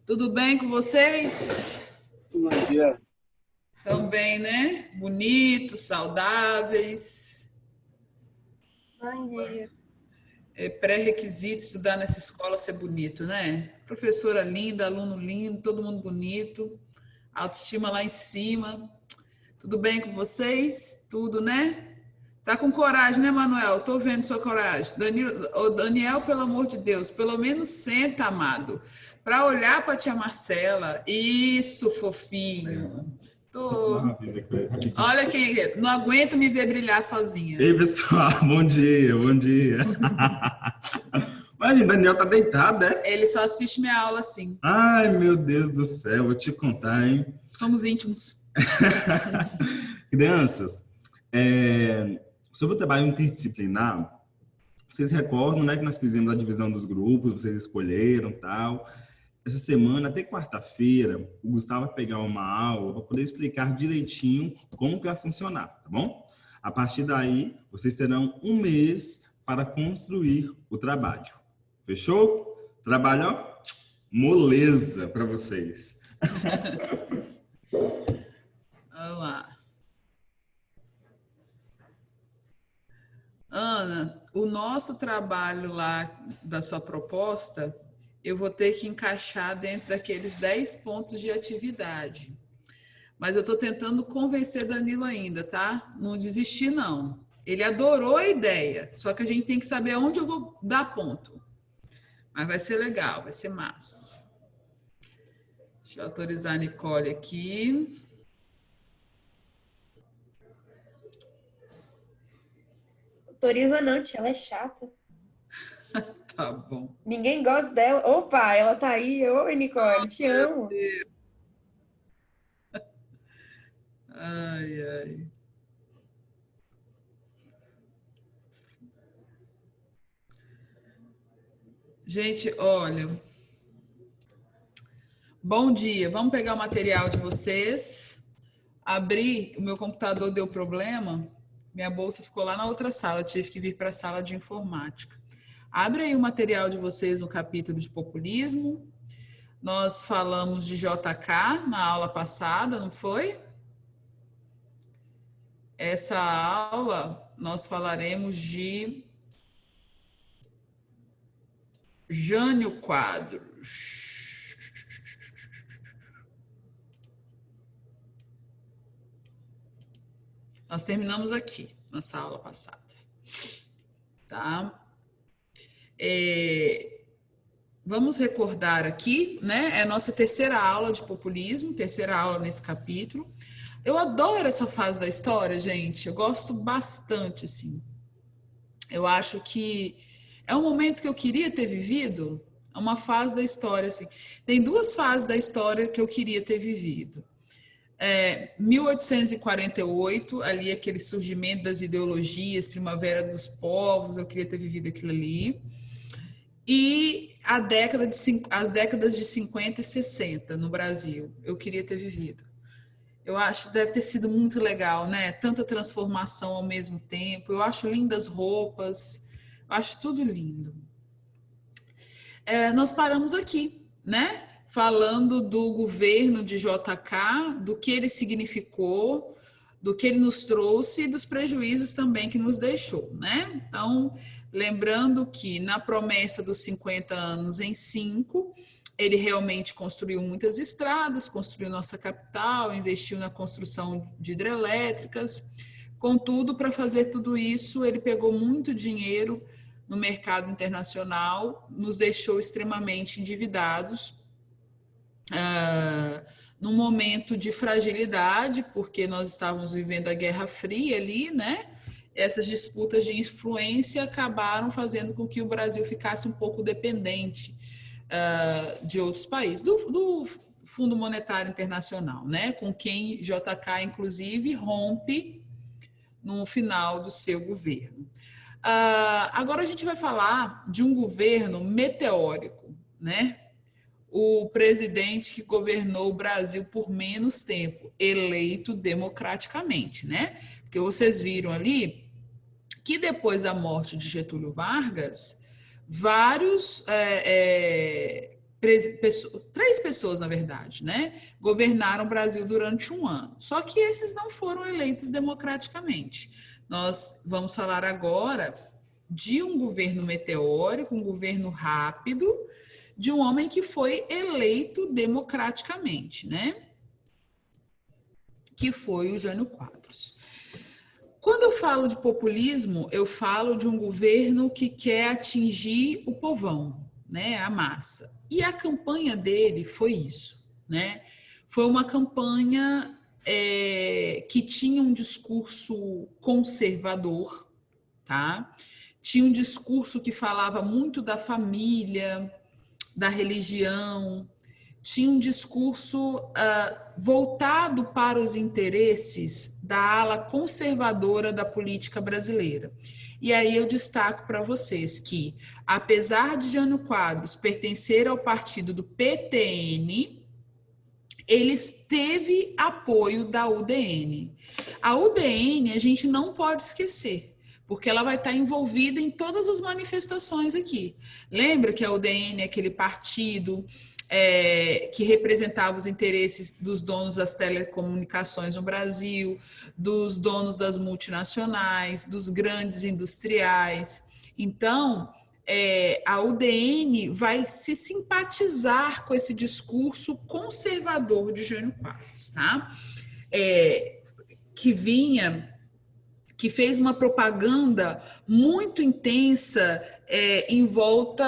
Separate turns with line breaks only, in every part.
Tudo bem com vocês?
Bom dia.
Estão bem, né? Bonitos, saudáveis.
Bom dia.
É pré-requisito estudar nessa escola ser bonito, né? Professora linda, aluno lindo, todo mundo bonito, autoestima lá em cima. Tudo bem com vocês? Tudo, né? Tá com coragem, né, Manuel? Tô vendo sua coragem. Daniel, pelo amor de Deus, pelo menos senta, amado, para olhar para tia Marcela. Isso, fofinho. Tô... Olha quem é. Não aguenta me ver brilhar sozinha.
Ei, pessoal, bom dia, bom dia. Mas o Daniel tá deitado, né?
Ele só assiste minha aula assim.
Ai, meu Deus do céu, vou te contar, hein?
Somos íntimos.
Crianças, sobre o trabalho interdisciplinar, vocês recordam, né, que nós fizemos a divisão dos grupos, vocês escolheram tal. Essa semana, até quarta-feira, o Gustavo vai pegar uma aula para poder explicar direitinho como que vai funcionar, tá bom? A partir daí, vocês terão um mês para construir o trabalho. Fechou? Trabalho, ó, moleza para vocês.
Vamos lá. Ana, o nosso trabalho lá da sua proposta, eu vou ter que encaixar dentro daqueles 10 pontos de atividade. Mas eu estou tentando convencer Danilo ainda, tá? Não desistir, não. Ele adorou a ideia, só que a gente tem que saber aonde eu vou dar ponto. Mas vai ser legal, vai ser massa. Deixa eu autorizar a Nicole aqui.
Autoriza não, tia, ela é chata.
Tá bom.
Ninguém gosta dela. Opa, ela tá aí. Oi, Nicole, te amo.
Ai, ai. Gente, olha. Bom dia. Vamos pegar o material de vocês. Abri, o meu computador deu problema. Minha bolsa ficou lá na outra sala. Tive que vir para a sala de informática. Abre aí o material de vocês no capítulo de populismo. Nós falamos de JK na aula passada, não foi? Essa aula nós falaremos de Jânio Quadros. Nós terminamos aqui, nessa aula passada. Tá? Vamos recordar aqui, né? É a nossa terceira aula de populismo, terceira aula nesse capítulo. Eu adoro essa fase da história, gente. Eu gosto bastante, assim. Eu acho que é um momento que eu queria ter vivido, é uma fase da história, assim. Tem duas fases da história que eu queria ter vivido. 1848, ali aquele surgimento das ideologias, Primavera dos Povos, eu queria ter vivido aquilo ali. E as décadas de 50 e 60 no Brasil, eu queria ter vivido. Eu acho que deve ter sido muito legal, né? Tanta transformação ao mesmo tempo. Eu acho lindas roupas, eu acho tudo lindo. Nós paramos aqui, né? Falando do governo de JK, do que ele significou, do que ele nos trouxe e dos prejuízos também que nos deixou, né? Então, lembrando que na promessa dos 50 anos em 5, ele realmente construiu muitas estradas, construiu nossa capital, investiu na construção de hidrelétricas. Contudo, para fazer tudo isso, ele pegou muito dinheiro no mercado internacional, nos deixou extremamente endividados, num momento de fragilidade, porque nós estávamos vivendo a Guerra Fria ali, né? Essas disputas de influência acabaram fazendo com que o Brasil ficasse um pouco dependente de outros países, do Fundo Monetário Internacional, né? Com quem JK, inclusive, rompe no final do seu governo. Agora a gente vai falar de um governo meteórico, né? O presidente que governou o Brasil por menos tempo, eleito democraticamente, né? Porque vocês viram ali que depois da morte de Getúlio Vargas, vários três pessoas, na verdade, né, governaram o Brasil durante um ano. Só que esses não foram eleitos democraticamente. Nós vamos falar agora de um governo meteórico, um governo rápido, de um homem que foi eleito democraticamente, né? Que foi o Jânio Quadros. Quando eu falo de populismo, eu falo de um governo que quer atingir o povão, né, a massa. E a campanha dele foi isso, né? Foi uma campanha que tinha um discurso conservador, tá? Tinha um discurso que falava muito da família, da religião, tinha um discurso voltado para os interesses da ala conservadora da política brasileira. E aí eu destaco para vocês que, apesar de Jânio Quadros pertencer ao partido do PTN, ele teve apoio da UDN. A UDN a gente não pode esquecer, porque ela vai estar envolvida em todas as manifestações aqui. Lembra que a UDN é aquele partido que representava os interesses dos donos das telecomunicações no Brasil, dos donos das multinacionais, dos grandes industriais. Então, a UDN vai se simpatizar com esse discurso conservador de Jânio Quadros, tá? Que fez uma propaganda muito intensa em volta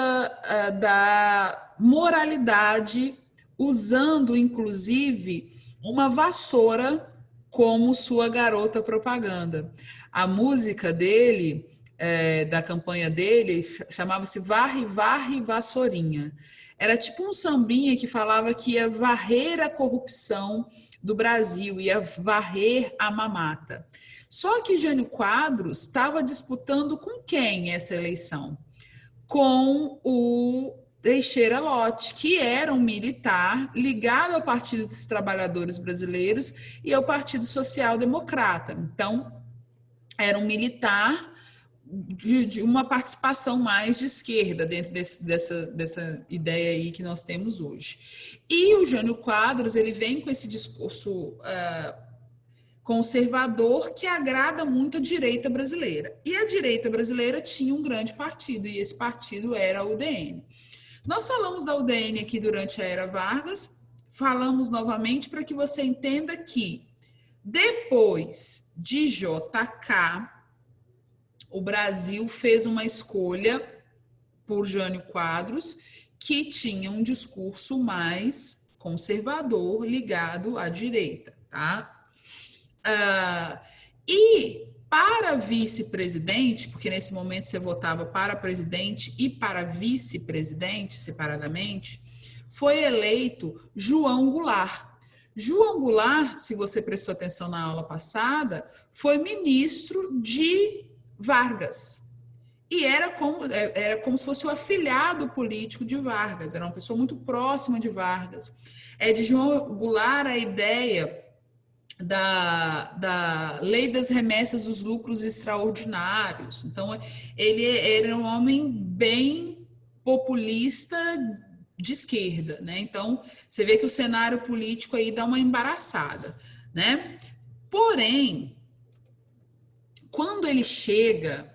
da moralidade, usando, inclusive, uma vassoura como sua garota propaganda. A música dele, da campanha dele, chamava-se Varre, Varre, Vassourinha. Era tipo um sambinha que falava que ia varrer a corrupção do Brasil, ia varrer a mamata. Só que Jânio Quadros estava disputando com quem essa eleição? Com o Teixeira Lott, que era um militar ligado ao Partido dos Trabalhadores Brasileiros e ao Partido Social Democrata. Então, era um militar de uma participação mais de esquerda dentro dessa ideia aí que nós temos hoje. E o Jânio Quadros, ele vem com esse discurso conservador que agrada muito a direita brasileira. E a direita brasileira tinha um grande partido, e esse partido era a UDN. Nós falamos da UDN aqui durante a Era Vargas, falamos novamente para que você entenda que depois de JK, o Brasil fez uma escolha por Jânio Quadros, que tinha um discurso mais conservador ligado à direita, tá? E para vice-presidente, porque nesse momento você votava para presidente e para vice-presidente separadamente, foi eleito João Goulart. João Goulart, se você prestou atenção na aula passada, foi ministro de Vargas. E era como se fosse o afilhado político de Vargas, era uma pessoa muito próxima de Vargas. É de João Goulart a ideia da lei das remessas dos lucros extraordinários. Então, ele era um homem bem populista de esquerda, né? Então, você vê que o cenário político aí dá uma embaraçada, né? Porém, quando ele chega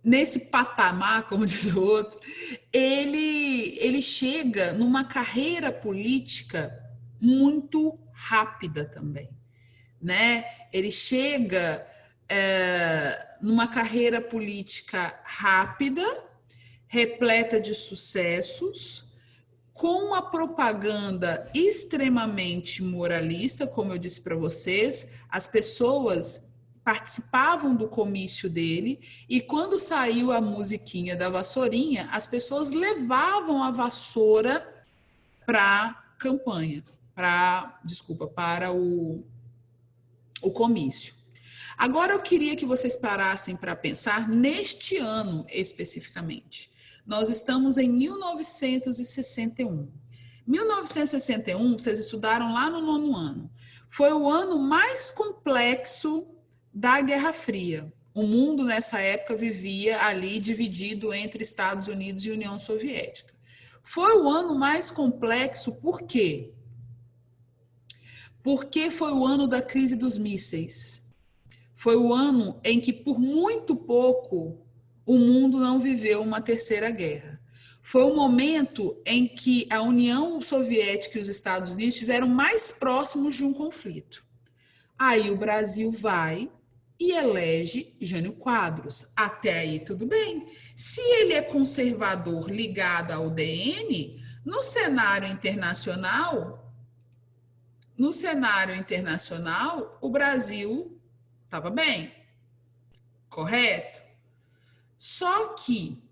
nesse patamar, como diz o outro, ele chega numa carreira política muito rápida também, né? Ele chega numa carreira política rápida, repleta de sucessos, com uma propaganda extremamente moralista, como eu disse para vocês, as pessoas participavam do comício dele, e quando saiu a musiquinha da vassourinha, as pessoas levavam a vassoura para a campanha, para o comício. Agora eu queria que vocês parassem para pensar neste ano especificamente. Nós estamos em 1961. 1961, vocês estudaram lá no 9º ano. Foi o ano mais complexo da Guerra Fria. O mundo, nessa época, vivia ali dividido entre Estados Unidos e União Soviética. Foi o ano mais complexo, por quê? Porque foi o ano da crise dos mísseis. Foi o ano em que, por muito pouco, o mundo não viveu uma terceira guerra. Foi o momento em que a União Soviética e os Estados Unidos estiveram mais próximos de um conflito. Aí o Brasil vai e elege Jânio Quadros. Até aí tudo bem. Se ele é conservador ligado ao UDN, no cenário internacional, o Brasil estava bem, correto? Só que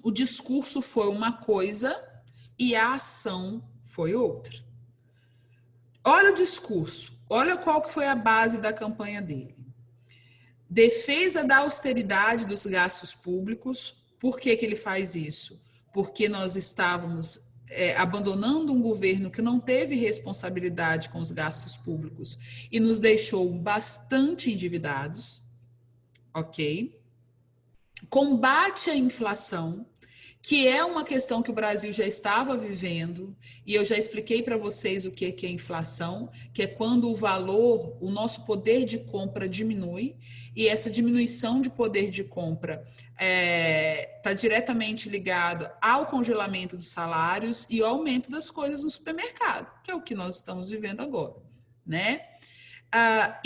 o discurso foi uma coisa e a ação foi outra. Olha o discurso, olha qual que foi a base da campanha dele. Defesa da austeridade dos gastos públicos. Por que que ele faz isso? Porque nós estávamos abandonando um governo que não teve responsabilidade com os gastos públicos e nos deixou bastante endividados, ok? Combate à inflação, que é uma questão que o Brasil já estava vivendo, e eu já expliquei para vocês o que é inflação, que é quando o valor, o nosso poder de compra diminui, e essa diminuição de poder de compra está diretamente ligada ao congelamento dos salários e ao aumento das coisas no supermercado, que é o que nós estamos vivendo agora, né?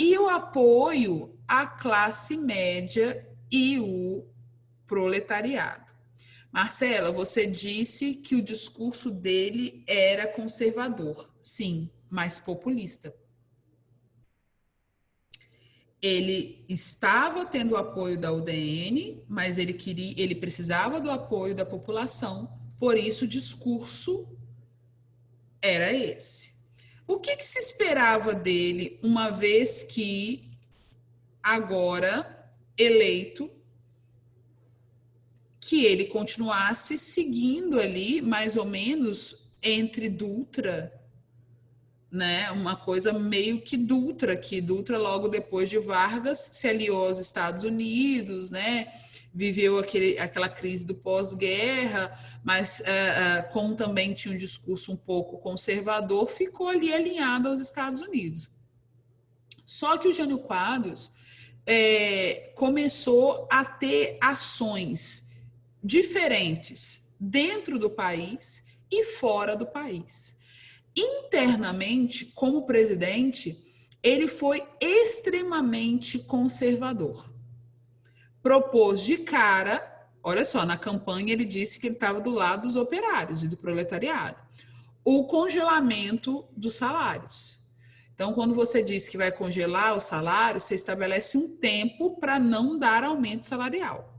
E o apoio à classe média e o proletariado. Marcela, você disse que o discurso dele era conservador. Sim, mas populista. Ele estava tendo o apoio da UDN, mas ele precisava do apoio da população, por isso o discurso era esse. O que se esperava dele, uma vez que agora eleito, que ele continuasse seguindo ali, mais ou menos, entre Dutra, né? Uma coisa meio que Dutra, logo depois de Vargas se aliou aos Estados Unidos, né? Viveu aquela crise do pós-guerra, mas como também tinha um discurso um pouco conservador, ficou ali alinhado aos Estados Unidos. Só que o Jânio Quadros começou a ter ações diferentes dentro do país e fora do país. Internamente, como presidente, ele foi extremamente conservador. Propôs de cara, olha só, na campanha ele disse que ele estava do lado dos operários e do proletariado, o congelamento dos salários. Então, quando você diz que vai congelar o salário, você estabelece um tempo para não dar aumento salarial.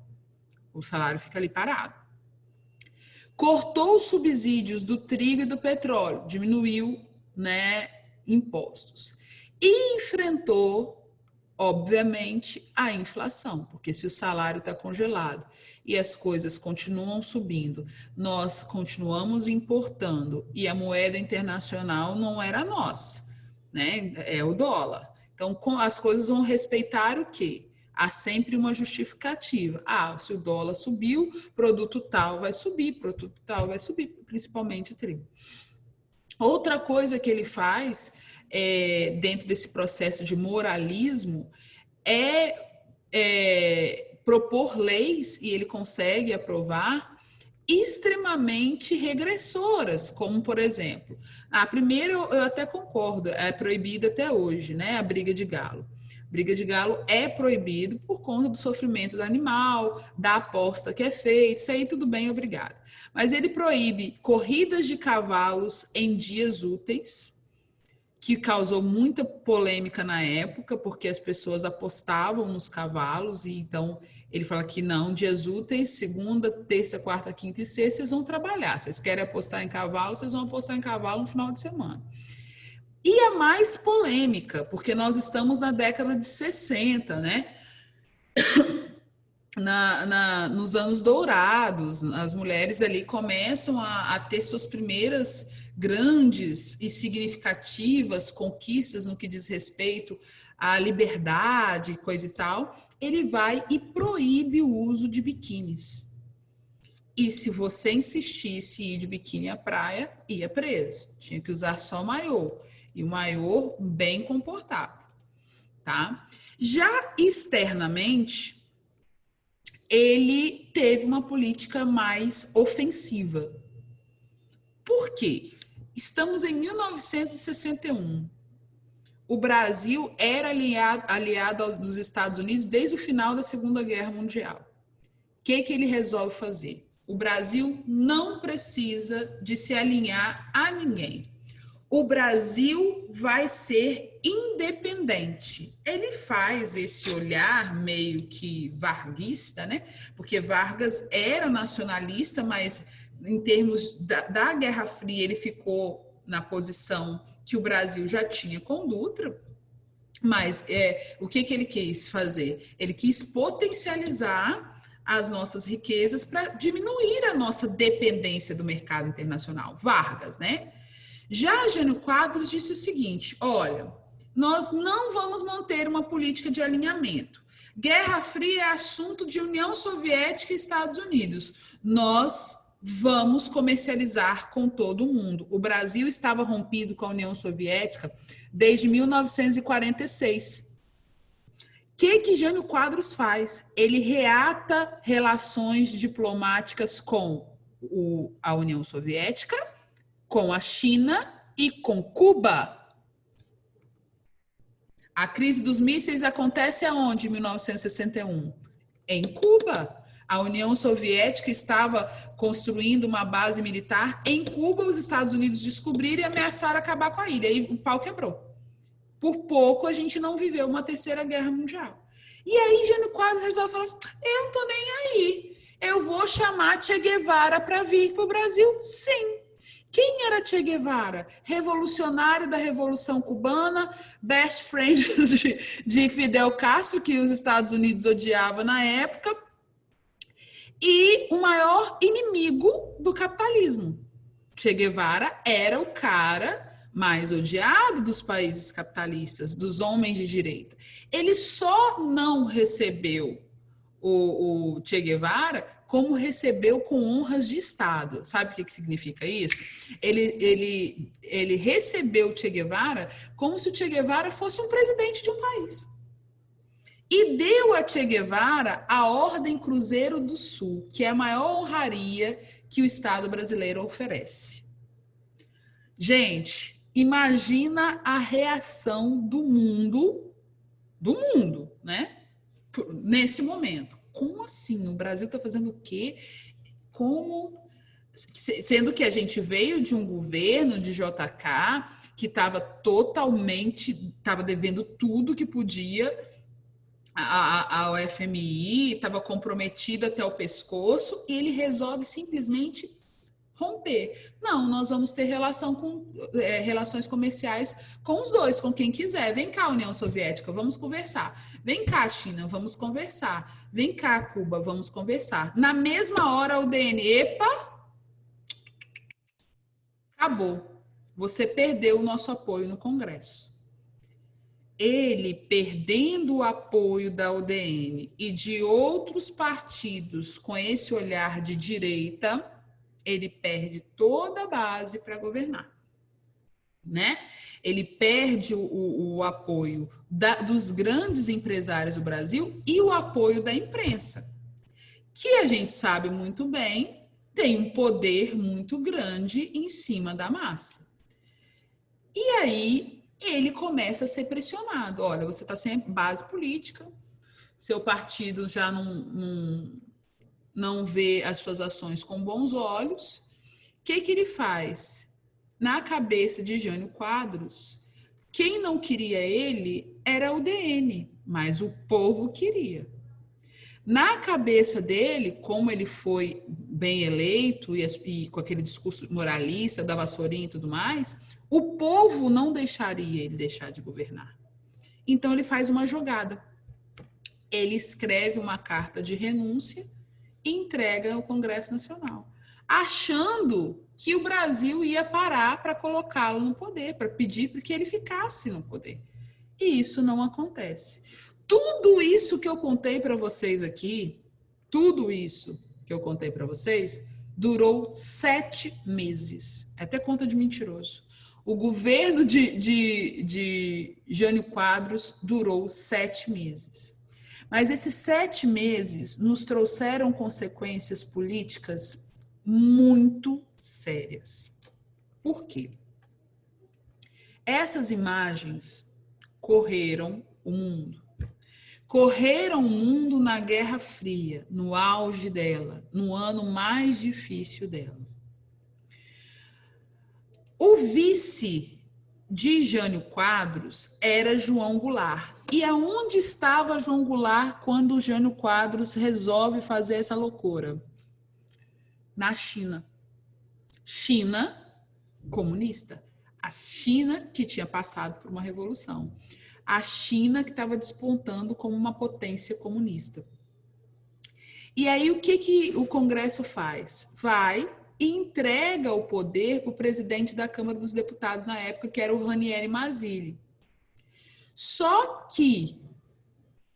O salário fica ali parado. Cortou os subsídios do trigo e do petróleo, diminuiu, né, impostos. E enfrentou, obviamente, a inflação, porque se o salário está congelado e as coisas continuam subindo, nós continuamos importando e a moeda internacional não era nossa, né, é o dólar. Então, as coisas vão respeitar o quê? Há sempre uma justificativa. Se o dólar subiu, produto tal vai subir, principalmente o trigo. Outra coisa que ele faz dentro desse processo de moralismo é propor leis, e ele consegue aprovar, extremamente regressoras, como, por exemplo, primeiro eu até concordo, é proibido até hoje, né, a briga de galo. Briga de galo é proibido por conta do sofrimento do animal, da aposta que é feita, isso aí tudo bem, obrigado. Mas ele proíbe corridas de cavalos em dias úteis, que causou muita polêmica na época, porque as pessoas apostavam nos cavalos, e então ele fala que não, dias úteis, segunda, terça, quarta, quinta e sexta, vocês vão trabalhar. Vocês querem apostar em cavalo, vocês vão apostar em cavalo no final de semana. E a mais polêmica, porque nós estamos na década de 60, né? Nos anos dourados, as mulheres ali começam a ter suas primeiras grandes e significativas conquistas no que diz respeito à liberdade, coisa e tal. ele vai e proíbe o uso de biquínis. E se você insistisse em ir de biquíni à praia, ia preso. Tinha que usar só maiô. E o maiô bem comportado, tá? Já externamente, ele teve uma política mais ofensiva. Por quê? Estamos em 1961. O Brasil era aliado dos Estados Unidos desde o final da Segunda Guerra Mundial. O que ele resolve fazer? O Brasil não precisa de se alinhar a ninguém. O Brasil vai ser independente. Ele faz esse olhar meio que varguista, né? Porque Vargas era nacionalista, mas em termos da Guerra Fria, ele ficou na posição que o Brasil já tinha com Dutra. Mas o que ele quis fazer? Ele quis potencializar as nossas riquezas para diminuir a nossa dependência do mercado internacional. Vargas, né? Já Jânio Quadros disse o seguinte: olha, nós não vamos manter uma política de alinhamento. Guerra Fria é assunto de União Soviética e Estados Unidos. Nós vamos comercializar com todo mundo. O Brasil estava rompido com a União Soviética desde 1946. O que Jânio Quadros faz? Ele reata relações diplomáticas com a União Soviética, com a China e com Cuba. A crise dos mísseis acontece aonde, em 1961? Em Cuba. A União Soviética estava construindo uma base militar em Cuba, os Estados Unidos descobriram e ameaçaram acabar com a ilha. E o pau quebrou. Por pouco a gente não viveu uma terceira guerra mundial. E aí Jânio Quadros resolve falar assim: eu não tô nem aí. Eu vou chamar Che Guevara para vir para o Brasil? Sim. Quem era Che Guevara? Revolucionário da Revolução Cubana, best friend de Fidel Castro, que os Estados Unidos odiavam na época, e o maior inimigo do capitalismo. Che Guevara era o cara mais odiado dos países capitalistas, dos homens de direita. Ele só não recebeu o Che Guevara como recebeu com honras de Estado. Sabe o que significa isso? Ele recebeu o Che Guevara como se o Che Guevara fosse um presidente de um país. E deu a Che Guevara a Ordem Cruzeiro do Sul, que é a maior honraria que o Estado brasileiro oferece. Gente, imagina a reação do mundo, né? Nesse momento. Como assim? O Brasil está fazendo o quê? Como? Sendo que a gente veio de um governo de JK que estava devendo tudo que podia ao FMI, estava comprometido até o pescoço, e ele resolve simplesmente romper. Não, nós vamos ter relações comerciais com os dois, com quem quiser. Vem cá, União Soviética, vamos conversar. Vem cá, China, vamos conversar. Vem cá, Cuba, vamos conversar. Na mesma hora, o DN, epa, acabou. Você perdeu o nosso apoio no Congresso. Ele, perdendo o apoio da UDN e de outros partidos com esse olhar de direita, ele perde toda a base para governar, né? Ele perde o apoio dos grandes empresários do Brasil e o apoio da imprensa, que a gente sabe muito bem, tem um poder muito grande em cima da massa. E aí ele começa a ser pressionado. Olha, você está sem base política, seu partido já não vê as suas ações com bons olhos. O que ele faz? Na cabeça de Jânio Quadros, quem não queria ele era o DN, mas o povo queria. Na cabeça dele, como ele foi bem eleito e com aquele discurso moralista da vassourinha e tudo mais, o povo não deixaria ele deixar de governar. Então ele faz uma jogada. Ele escreve uma carta de renúncia e entrega ao Congresso Nacional, achando que o Brasil ia parar para colocá-lo no poder, para pedir para que ele ficasse no poder. E isso não acontece. Tudo isso que eu contei para vocês aqui, tudo isso que eu contei para vocês, durou 7 meses. É até conta de mentiroso. O governo de Jânio Quadros durou 7 meses. Mas esses 7 meses nos trouxeram consequências políticas muito sérias. Por quê? Essas imagens correram o mundo. Correram o mundo na Guerra Fria, no auge dela, no ano mais difícil dela. O vice de Jânio Quadros era João Goulart. E aonde estava João Goulart quando Jânio Quadros resolve fazer essa loucura? Na China. China comunista. A China que tinha passado por uma revolução. A China que estava despontando como uma potência comunista. E aí o que o Congresso faz? Vai e entrega o poder para o presidente da Câmara dos Deputados na época, que era o Ranieri Mazzilli. Só que,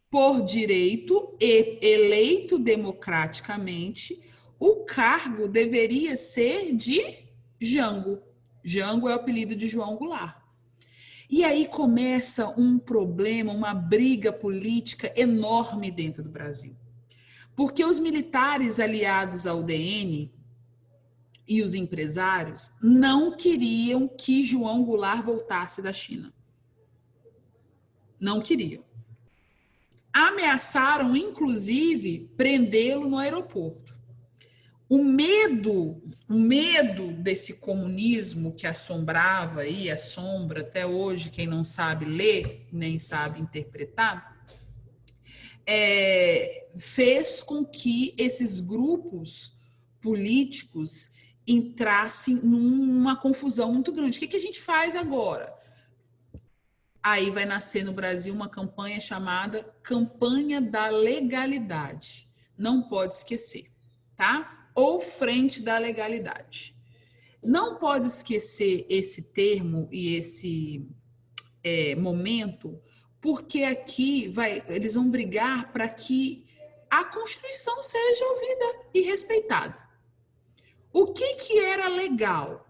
por direito e eleito democraticamente, o cargo deveria ser de Jango. Jango é o apelido de João Goulart. E aí começa um problema, uma briga política enorme dentro do Brasil. Porque os militares aliados ao UDN e os empresários não queriam que João Goulart voltasse da China. Não queriam. Ameaçaram, inclusive, prendê-lo no aeroporto. O medo desse comunismo que assombrava e assombra até hoje, quem não sabe ler, nem sabe interpretar, fez com que esses grupos políticos entrassem numa confusão muito grande. O que a gente faz agora? Aí vai nascer no Brasil uma campanha chamada Campanha da Legalidade. Não pode esquecer, tá? Ou Frente da Legalidade. Não pode esquecer esse termo e esse momento, porque aqui eles vão brigar para que a Constituição seja ouvida e respeitada. O que era legal?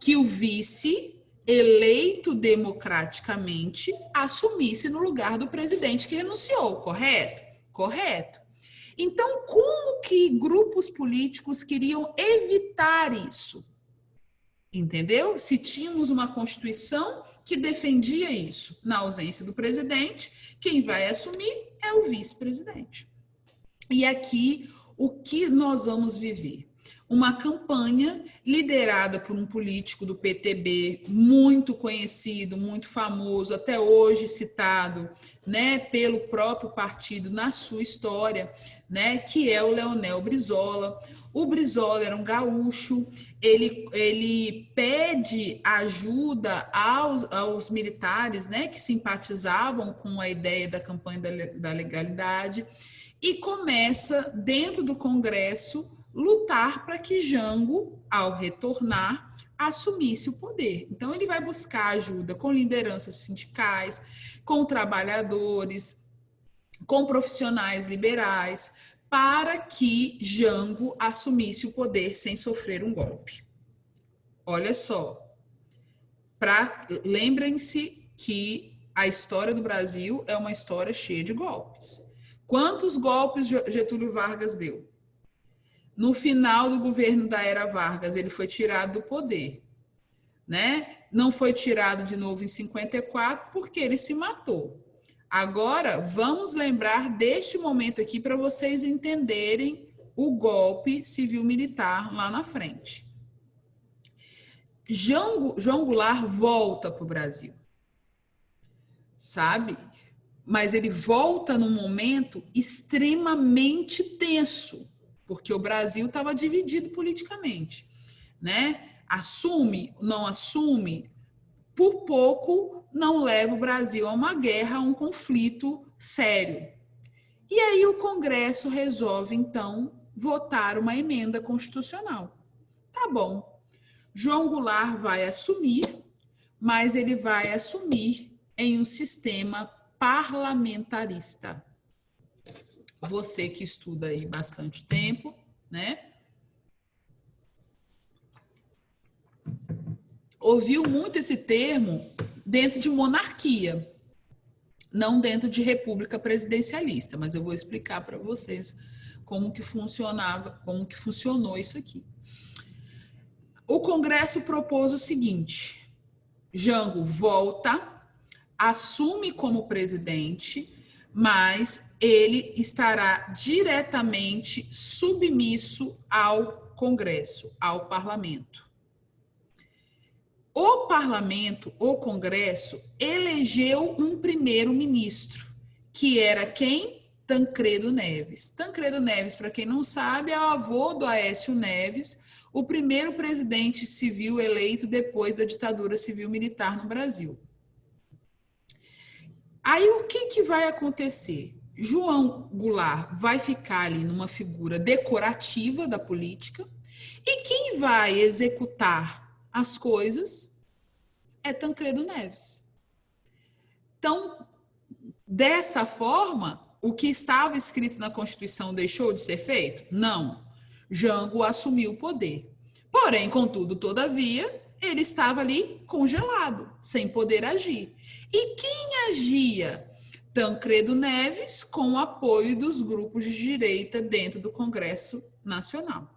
Que o vice, eleito democraticamente, assumisse no lugar do presidente que renunciou, correto? Correto. Então, como que grupos políticos queriam evitar isso? Entendeu? Se tínhamos uma Constituição que defendia isso, na ausência do presidente, quem vai assumir é o vice-presidente. E aqui, o que nós vamos viver? Uma campanha liderada por um político do PTB muito conhecido, muito famoso, até hoje citado, né, pelo próprio partido na sua história, né, que é o Leonel Brizola. O Brizola era um gaúcho, ele pede ajuda aos militares, né, que simpatizavam com a ideia da campanha da legalidade e começa, dentro do Congresso, lutar para que Jango, ao retornar, assumisse o poder. Então, ele vai buscar ajuda com lideranças sindicais, com trabalhadores, com profissionais liberais, para que Jango assumisse o poder sem sofrer um golpe. Olha só, lembrem-se que a história do Brasil é uma história cheia de golpes. Quantos golpes Getúlio Vargas deu? No final do governo da era Vargas, ele foi tirado do poder, né? Não foi tirado de novo em 54 porque ele se matou. Agora, vamos lembrar deste momento aqui para vocês entenderem o golpe civil-militar lá na frente. João Goulart volta para o Brasil, sabe? Mas ele volta num momento extremamente tenso, porque o Brasil estava dividido politicamente, né? Assume, não assume, por pouco não leva o Brasil a uma guerra, a um conflito sério. E aí o Congresso resolve, então, votar uma emenda constitucional. Tá bom. João Goulart vai assumir, mas ele vai assumir em um sistema parlamentarista. Você que estuda aí bastante tempo, né? Ouviu muito esse termo dentro de monarquia, não dentro de república presidencialista, mas eu vou explicar para vocês como que funcionava, como que funcionou isso aqui. O Congresso propôs o seguinte: Jango volta, assume como presidente, mas ele estará diretamente submisso ao Congresso, ao parlamento. O parlamento, o Congresso, elegeu um primeiro-ministro, que era quem? Tancredo Neves. Tancredo Neves, para quem não sabe, é o avô do Aécio Neves, o primeiro presidente civil eleito depois da ditadura civil-militar no Brasil. Aí o que vai acontecer? João Goulart vai ficar ali numa figura decorativa da política, e quem vai executar as coisas é Tancredo Neves. Então, dessa forma, o que estava escrito na Constituição deixou de ser feito? Não. Jango assumiu o poder. Porém, contudo, todavia, ele estava ali congelado, sem poder agir. E quem agia? Tancredo Neves, com o apoio dos grupos de direita dentro do Congresso Nacional.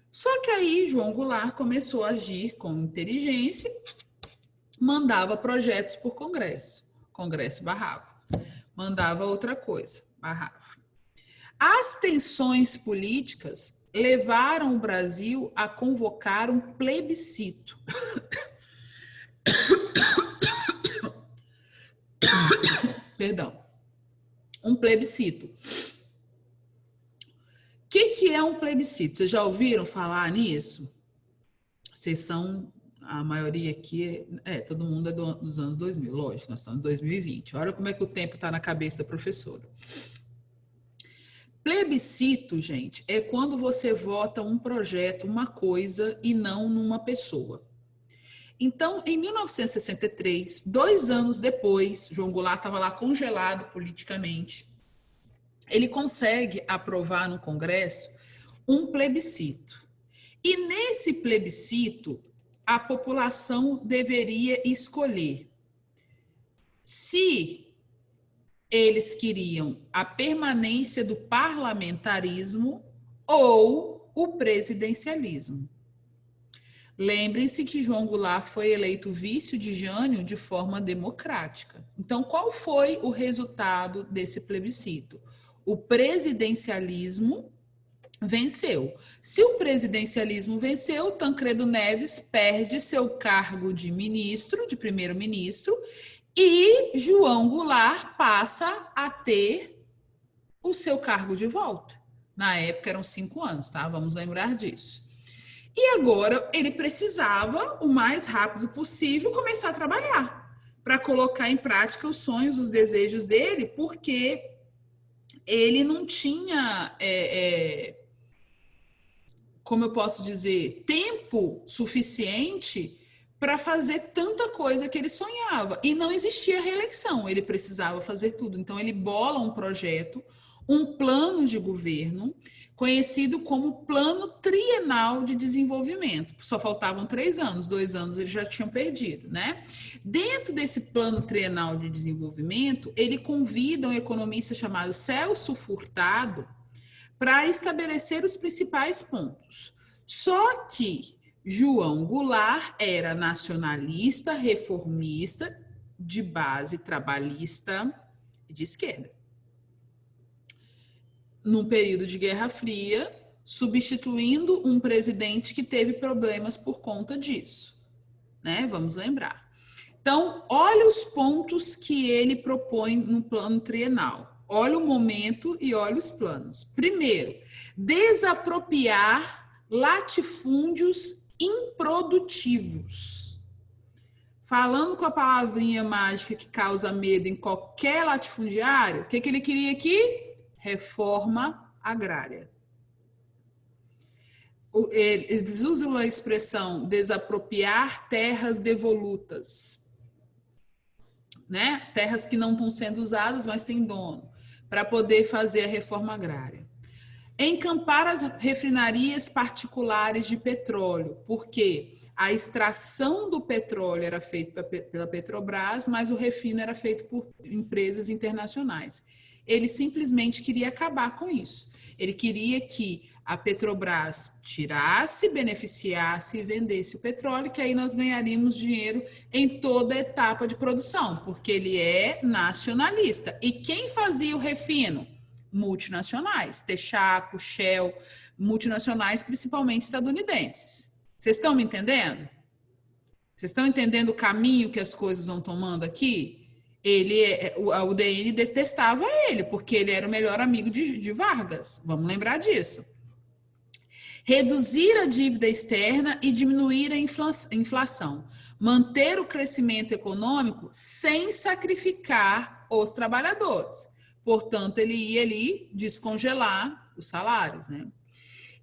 Só que aí João Goulart começou a agir com inteligência, mandava projetos por Congresso. Congresso barrava. Mandava outra coisa, barrava. As tensões políticas levaram o Brasil a convocar um plebiscito. Perdão. Um plebiscito. O que é um plebiscito? Vocês já ouviram falar nisso? Vocês são, a maioria aqui, todo mundo é dos anos 2000, lógico, nós estamos em 2020. Olha como é que o tempo está na cabeça da professora. Plebiscito, gente, é quando você vota um projeto, uma coisa, e não numa pessoa. Então, em 1963, 2 anos depois, João Goulart estava lá congelado politicamente, ele consegue aprovar no Congresso um plebiscito. E nesse plebiscito, a população deveria escolher se eles queriam a permanência do parlamentarismo ou o presidencialismo. Lembrem-se que João Goulart foi eleito vice de Jânio de forma democrática. Então, qual foi o resultado desse plebiscito? O presidencialismo venceu. Se o presidencialismo venceu, Tancredo Neves perde seu cargo de ministro, de primeiro-ministro, e João Goulart passa a ter o seu cargo de volta. Na época eram 5 anos, tá? Vamos lembrar disso. E agora ele precisava, o mais rápido possível, começar a trabalhar para colocar em prática os sonhos, os desejos dele, porque ele não tinha, como eu posso dizer, tempo suficiente para fazer tanta coisa que ele sonhava. E não existia reeleição, ele precisava fazer tudo. Então, ele bola um projeto, um plano de governo, conhecido como Plano Trienal de Desenvolvimento. Só faltavam 3 anos, 2 anos eles já tinham perdido, né? Dentro desse Plano Trienal de Desenvolvimento, ele convida um economista chamado Celso Furtado para estabelecer os principais pontos. Só que João Goulart era nacionalista, reformista, de base trabalhista e de esquerda. Num período de Guerra Fria, substituindo um presidente que teve problemas por conta disso, né? Vamos lembrar. Então, olha os pontos que ele propõe no plano trienal. Olha o momento e olha os planos. Primeiro, desapropriar latifúndios improdutivos. Falando com a palavrinha mágica que causa medo em qualquer latifundiário, o que ele queria aqui? Reforma agrária. Eles usam a expressão desapropriar terras devolutas. né? Terras que não estão sendo usadas, mas têm dono, para poder fazer a reforma agrária. Encampar as refinarias particulares de petróleo, porque a extração do petróleo era feita pela Petrobras, mas o refino era feito por empresas internacionais. Ele simplesmente queria acabar com isso. Ele queria que a Petrobras tirasse, beneficiasse e vendesse o petróleo, que aí nós ganharíamos dinheiro em toda a etapa de produção, porque ele é nacionalista. E quem fazia o refino? Multinacionais, Texaco, Shell, multinacionais principalmente estadunidenses. Vocês estão me entendendo? Vocês estão entendendo o caminho que as coisas vão tomando aqui? A UDN detestava ele, porque ele era o melhor amigo de Vargas. Vamos lembrar disso. Reduzir a dívida externa e diminuir a inflação. Manter o crescimento econômico sem sacrificar os trabalhadores. Portanto, ele ia ali descongelar os salários, né?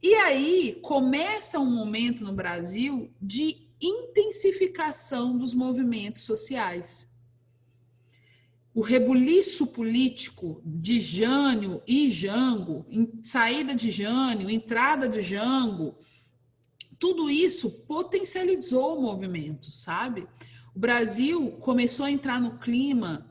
E aí começa um momento no Brasil de intensificação dos movimentos sociais. O rebuliço político de Jânio e Jango, saída de Jânio, entrada de Jango, tudo isso potencializou o movimento, sabe? O Brasil começou a entrar no clima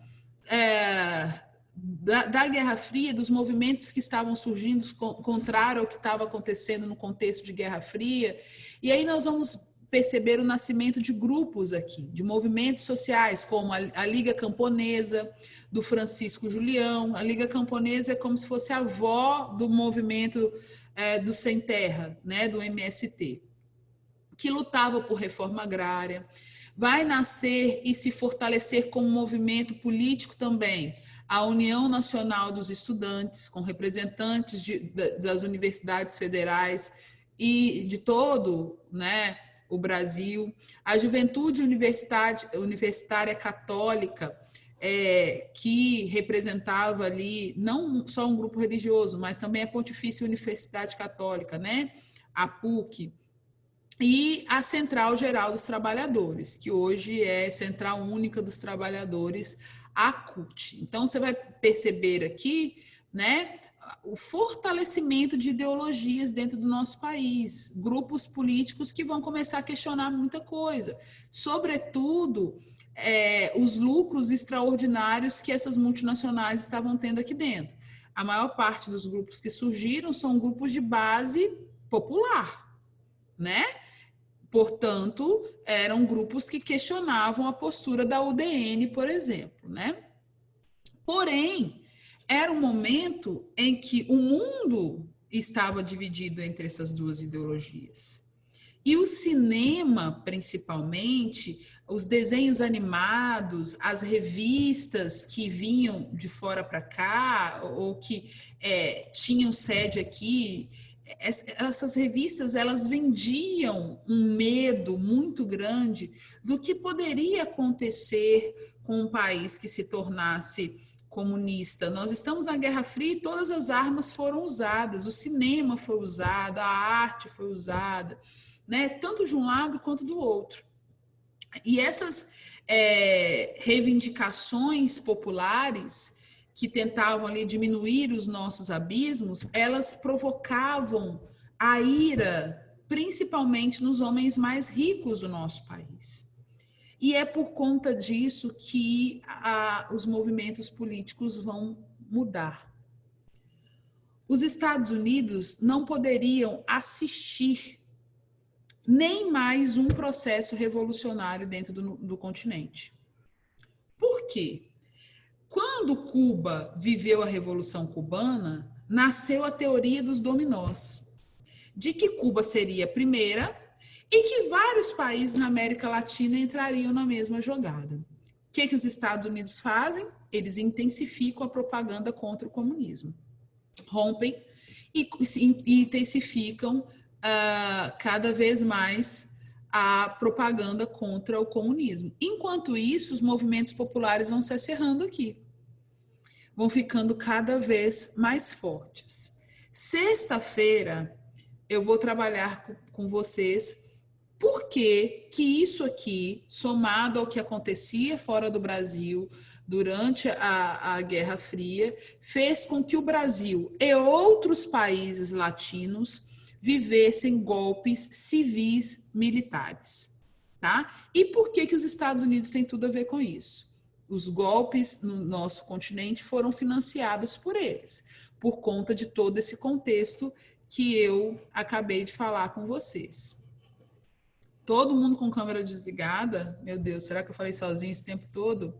da Guerra Fria, dos movimentos que estavam surgindo contrário ao que estava acontecendo no contexto de Guerra Fria, e aí nós vamos perceber o nascimento de grupos aqui, de movimentos sociais, como a Liga Camponesa, do Francisco Julião. A Liga Camponesa é como se fosse a avó do movimento do Sem Terra, né, do MST, que lutava por reforma agrária. Vai nascer e se fortalecer como movimento político também a União Nacional dos Estudantes, com representantes das universidades federais e de todo, né, o Brasil, a Juventude Universitária Católica, que representava ali não só um grupo religioso, mas também a Pontifícia Universidade Católica, né, a PUC, e a Central Geral dos Trabalhadores, que hoje é Central Única dos Trabalhadores, a CUT. Então, você vai perceber aqui, né, o fortalecimento de ideologias dentro do nosso país, grupos políticos que vão começar a questionar muita coisa, sobretudo os lucros extraordinários que essas multinacionais estavam tendo aqui dentro. A maior parte dos grupos que surgiram são grupos de base popular, né? Portanto, eram grupos que questionavam a postura da UDN, por exemplo, né? Porém, era um momento em que o mundo estava dividido entre essas duas ideologias. E o cinema, principalmente, os desenhos animados, as revistas que vinham de fora para cá, ou que tinham sede aqui, essas revistas, elas vendiam um medo muito grande do que poderia acontecer com um país que se tornasse comunista. Nós estamos na Guerra Fria e todas as armas foram usadas, o cinema foi usado, a arte foi usada, né? Tanto de um lado quanto do outro. E essas reivindicações populares que tentavam ali diminuir os nossos abismos, elas provocavam a ira, principalmente nos homens mais ricos do nosso país. E é por conta disso que os movimentos políticos vão mudar. Os Estados Unidos não poderiam assistir nem mais um processo revolucionário dentro do continente. Por quê? Quando Cuba viveu a Revolução Cubana, nasceu a teoria dos dominós, de que Cuba seria a primeira e que vários países na América Latina entrariam na mesma jogada. O que os Estados Unidos fazem? Eles intensificam a propaganda contra o comunismo. Rompem e intensificam cada vez mais a propaganda contra o comunismo. Enquanto isso, os movimentos populares vão se acerrando aqui. Vão ficando cada vez mais fortes. Sexta-feira, eu vou trabalhar com vocês por que isso aqui, somado ao que acontecia fora do Brasil, durante a Guerra Fria, fez com que o Brasil e outros países latinos vivessem golpes civis militares, tá? E por que que os Estados Unidos têm tudo a ver com isso? Os golpes no nosso continente foram financiados por eles, por conta de todo esse contexto que eu acabei de falar com vocês. Todo mundo com câmera desligada? Meu Deus, será que eu falei sozinho esse tempo todo?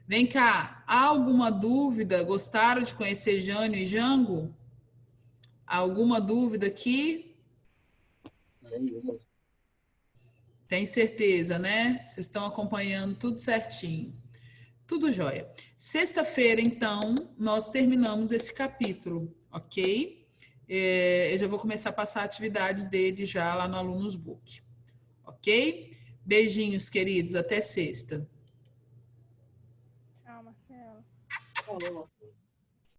Vem cá, há alguma dúvida? Gostaram de conhecer Jânio e Jango? Alguma dúvida aqui? Tem certeza, né? Vocês estão acompanhando tudo certinho. Tudo jóia. Sexta-feira, então, nós terminamos esse capítulo, ok? Eu já vou começar a passar a atividade dele já lá no Alunos Book, ok? Beijinhos, queridos. Até sexta.
Tchau, Marcela.